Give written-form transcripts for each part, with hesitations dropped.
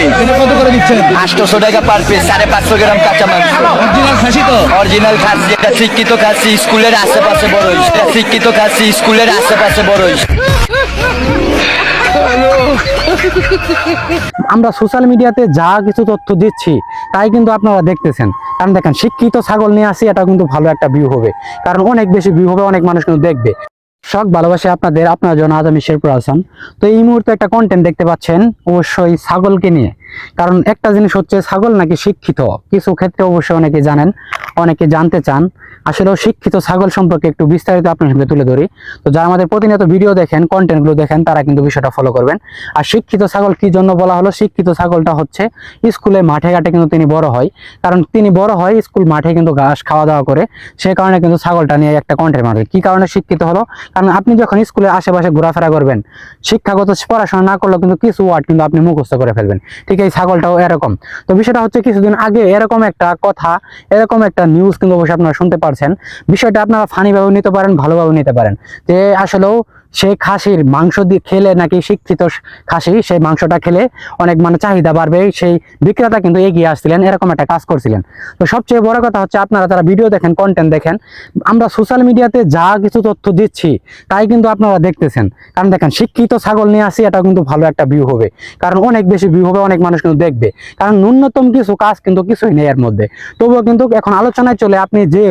দিচ্ছি। কত করে দিচ্ছেন? 800 টাকা পার পিস, 550 গ্রাম কাঁচা মাংস। অরিজিনাল খাসি তো? অরিজিনাল খাসি, এটা শিক্ষিত খাসি, স্কুলের আশেপাশে বড় হইছে। এটা শিক্ষিত খাসি, স্কুলের আশেপাশে বড় হইছে। আমরা সোশ্যাল মিডিয়াতে যা কিছু তথ্য দিচ্ছি তাই কিন্তু আপনারা দেখতেছেন। কারণ দেখেন, শিক্ষিত ছাগল নিয়ে আসি, এটা কিন্তু ভালো একটা ভিউ হবে, কারণ অনেক বেশি ভিউ হবে, অনেক মানুষ কিন্তু দেখবে। শখ ভালোবাসে আপনার জন্য আজ আমি শেরপুর হাসান। তো এই মুহূর্তে একটা কন্টেন্ট দেখতে পাচ্ছেন অবশ্যই ছাগলকে নিয়ে। কারণ একটা জিনিস হচ্ছে, ছাগল নাকি শিক্ষিত, কিছু ক্ষেত্রে অবশ্যই অনেকে জানেন, অনেকে জানতে চান। আসলেও শিক্ষিত ছাগল সম্পর্কে একটু বিস্তারিত আপনার সঙ্গে তুলে ধরি। তো যারা আমাদের প্রতিনিয়ত ভিডিও দেখেন, কন্টেন্টগুলো দেখেন, তারা কিন্তু বিষয়টা ফলো করবেন। আর শিক্ষিত ছাগল কি জন্য বলা হলো? শিক্ষিত ছাগলটা হচ্ছে স্কুলে মাঠে ঘাটে কিন্তু তিনি বড় হয়, কারণ তিনি বড় হয় স্কুল মাঠে কিন্তু ঘাস খাওয়া দাওয়া করে, সে কারণে কিন্তু ছাগলটা নিয়ে একটা কন্টেন্ট মারবে। কি কারণে শিক্ষিত হলো? কারণ আপনি যখন স্কুলের আশেপাশে ঘোরাফেরা করবেন, শিক্ষাগত পড়াশোনা না করলেও কিন্তু কিছু ওয়ার্ড কিন্তু আপনি মুখস্থ করে ফেলবেন। ঠিক এই ছাগলটাও এরকম। তো বিষয়টা হচ্ছে, কিছুদিন আগে এরকম একটা কথা, এরকম একটা নিউজ কিন্তু অবশ্যই আপনারা শুনতে পারছেন। বিষয়টা আপনারা ফানি ভাবে নিতে পারেন, ভালোভাবে নিতে পারেন, যে আসলেও সেই খাসির মাংস দিয়ে খেলে নাকি, শিক্ষিত খাসি সেই মাংসটা খেলে অনেক মানে চাহিদা বাড়বে, সেই বিক্রেতা কিন্তু এগিয়ে আসছিলেন, এরকম একটা কাজ করছিলেন। তো সবচেয়ে বড় কথা হচ্ছে, আপনারা যারা ভিডিও দেখেন, কন্টেন্ট দেখেন, আমরা সোশ্যাল মিডিয়াতে যা কিছু তথ্য দিচ্ছি তাই কিন্তু আপনারা দেখতেছেন। কারণ দেখেন, শিক্ষিত ছাগল নিয়ে আসি, এটা কিন্তু ভালো একটা ভিউ হবে, কারণ অনেক বেশি ভিউ হবে, অনেক মানুষ কিন্তু দেখবে। কারণ ন্যূনতম কিছু কাজ কিন্তু কিছুই নেই এর মধ্যে। তবুও কিন্তু এখন আলোচনায় চলে, আপনি যে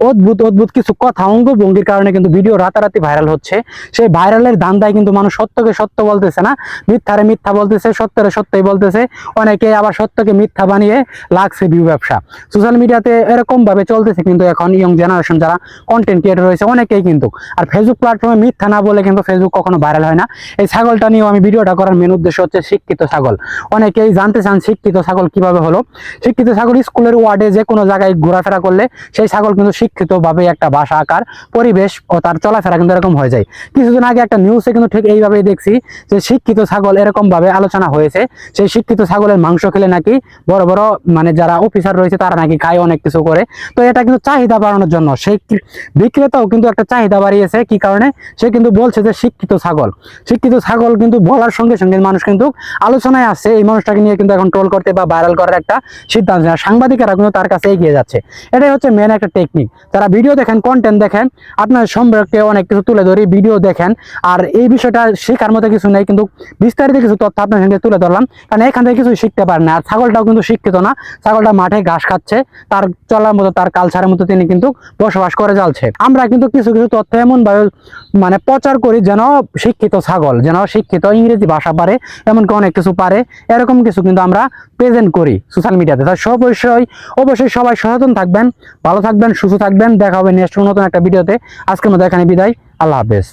অদ্ভুত অদ্ভুত কিছু কথা, অঙ্গভঙ্গির কারণে কিন্তু ভিডিও রাতারাতি ভাইরাল হচ্ছে। সেই ভাইরালের ধান্দায় কিন্তু মানুষ সত্যকে সত্য বলতেছে না, মিথ্যারে মিথ্যা বলতেছে, সত্যরে সত্যই বলতেছে। অনেকে আবার সত্যকে মিথ্যা বানিয়ে লাগছে ভিউ ব্যবসা। সোশ্যাল মিডিয়াতে এরকম ভাবে চলতেছে কিন্তু এখন ইয়ং জেনারেশন যারা কন্টেন্ট ক্রিয়েটর রয়েছে, অনেকেই কিন্তু। আর ফেসবুক প্ল্যাটফর্মে মিথ্যা না বলে কিন্তু ফেসবুক কখনো ভাইরাল হয় না। এই ছাগলটা নিয়েও আমি ভিডিওটা করার মেন উদ্দেশ্য হচ্ছে শিক্ষিত ছাগল। অনেকেই জানতে চান শিক্ষিত ছাগল কিভাবে হলো। শিক্ষিত ছাগল স্কুলের ওয়ার্ডে যে কোনো জায়গায় ঘোরাফেরা করলে সেই ছাগল কিন্তু শিক্ষিত ভাবে একটা ভাষা, আকার, পরিবেশ ও তার চলাফেরা কিন্তু এরকম হয়ে যায়। কিছুদিন আগে একটা নিউজে কিন্তু ঠিক এইভাবেই দেখছি যে শিক্ষিত ছাগল এরকম ভাবে আলোচনা হয়েছে। সেই শিক্ষিত ছাগলের মাংস খেলে নাকি বড় বড় মানে যারা অফিসার রয়েছে তারা নাকি খায়, অনেক কিছু করে। তো এটা কিন্তু চাহিদা বাড়ানোর জন্য সেই বিক্রেতাও কিন্তু একটা চাহিদা বাড়িয়েছে। কি কারণে? সে কিন্তু বলছে যে শিক্ষিত ছাগল, শিক্ষিত ছাগল কিন্তু বলার সঙ্গে সঙ্গে মানুষ কিন্তু আলোচনায় আসছে। এই মানুষটাকে নিয়ে কিন্তু এখন ট্রোল করতে বা ভাইরাল করার একটা সিদ্ধান্ত নেয়। সাংবাদিকেরা কিন্তু তার কাছে এগিয়ে যাচ্ছে। এটাই হচ্ছে মেন একটা টেকনিক। যারা ভিডিও দেখেন, কন্টেন্ট দেখেন, আপনার সম্পর্কে অনেক কিছু তুলে ধরি, ভিডিও দেখেন। আর এই বিষয়টা শেখার মতো কিছু নেই, কিন্তু বিস্তারিত কিছু তথ্য আপনার সঙ্গে তুলে ধরলাম, কারণ এখান থেকে কিছু শিখতে পারেন না। আর ছাগলটাও কিন্তু শিক্ষিত না, ছাগলটা মাঠে ঘাস খাচ্ছে, তার চলার মতো, তার কালচারের মতো তিনি কিন্তু বসবাস করে যাচ্ছে। আমরা কিন্তু কিছু কিছু তথ্য এমন ভাবে মানে প্রচার করি যেন শিক্ষিত ছাগল, যেন শিক্ষিত, ইংরেজি ভাষা পারে, এমনকি অনেক কিছু পারে, এরকম কিছু কিন্তু আমরা প্রেজেন্ট করি সোশ্যাল মিডিয়াতে। তাই অবশ্যই সবাই সচেতন থাকবেন, ভালো থাকবেন, সুস্থ থাকবেন। দেখা হবে নেক্সট নতুন একটা ভিডিওতে। আজকের মতো এখানে বিদায়। আল্লাহ হাফেজ।